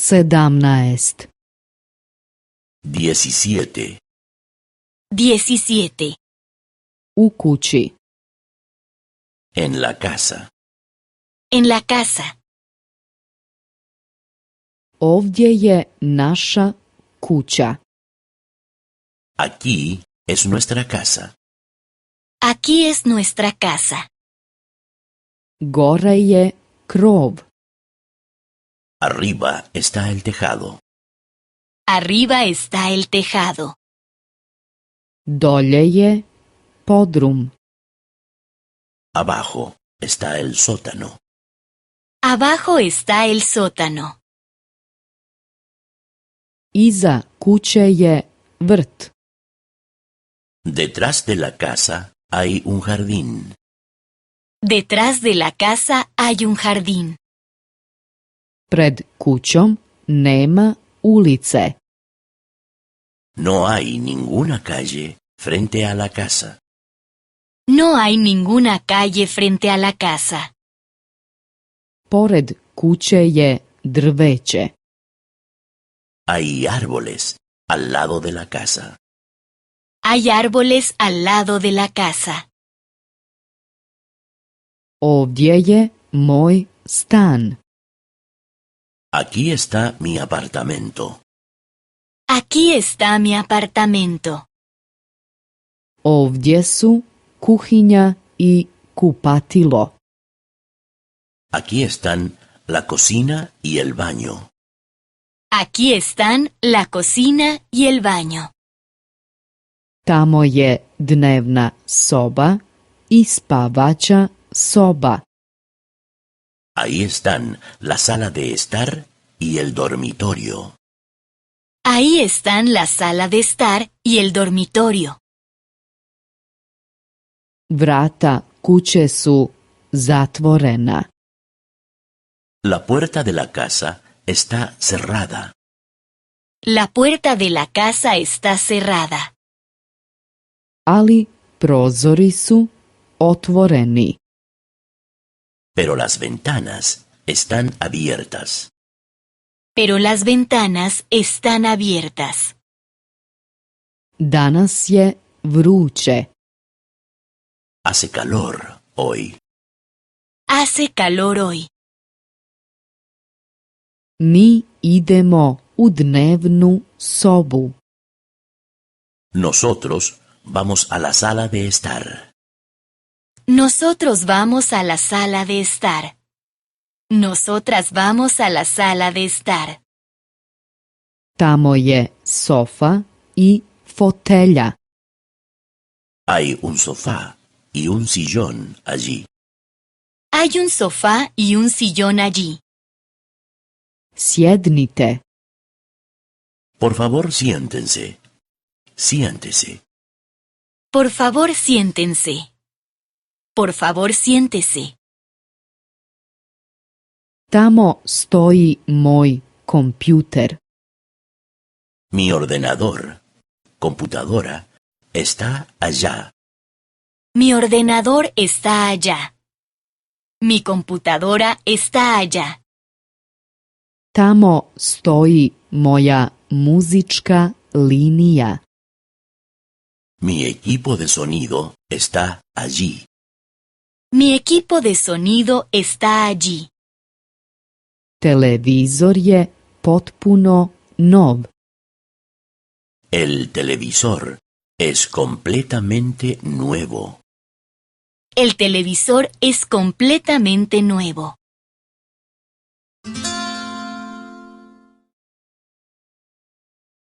17. 17. 17. U kući. En la casa. En la casa. Ovdje je naša kuća. Aquí es nuestra casa. Aquí es nuestra casa. Gore je krov. Arriba está el tejado. Arriba está el tejado. Dolje je podrum. Abajo está el sótano. Abajo está el sótano. Iza kuće je vrt. Detrás de la casa hay un jardín. Detrás de la casa hay un jardín. Pred kućom nema ulice. No hay ninguna calle frente a la casa. No hay ninguna calle frente a la casa. Pored kuće je drveće. Hay árboles al lado de la casa. Hay árboles al lado de la casa. Ovdje je moj stan. Aquí está mi apartamento. Aquí está mi apartamento. Ovdje su kuhinja i kupatilo. Aquí están la cocina y el baño. Aquí están la cocina y el baño. Tamo je dnevna soba i spavaća soba. Ahí están la sala de estar y el dormitorio. Ahí están la sala de estar y el dormitorio. Vrata kuće su zatvorena. La puerta de la casa está cerrada. La puerta de la casa está cerrada. Ali prozori su otvoreni. Pero las ventanas están abiertas. Pero las ventanas están abiertas. Danas je vruće. Hace calor hoy. Hace calor hoy. Mi idemo u dnevnu sobu. Nosotros vamos a la sala de estar. Nosotros vamos a la sala de estar. Nosotras vamos a la sala de estar. Tamo je sofa i fotelja. Hay un sofá y un sillón allí. Hay un sofá y un sillón allí. Sjednite. Por favor, siéntense. Siéntese. Por favor, siéntense. Por favor, siéntese. Tamo stoji moj kompjuter. Mi ordenador, computadora, está allá. Mi ordenador está allá. Mi computadora está allá. Tamo stoji moja muzička linija. Mi equipo de sonido está allí. Mi equipo de sonido está allí. Televizor je potpuno nov. El televisor es completamente nuevo. El televisor es completamente nuevo.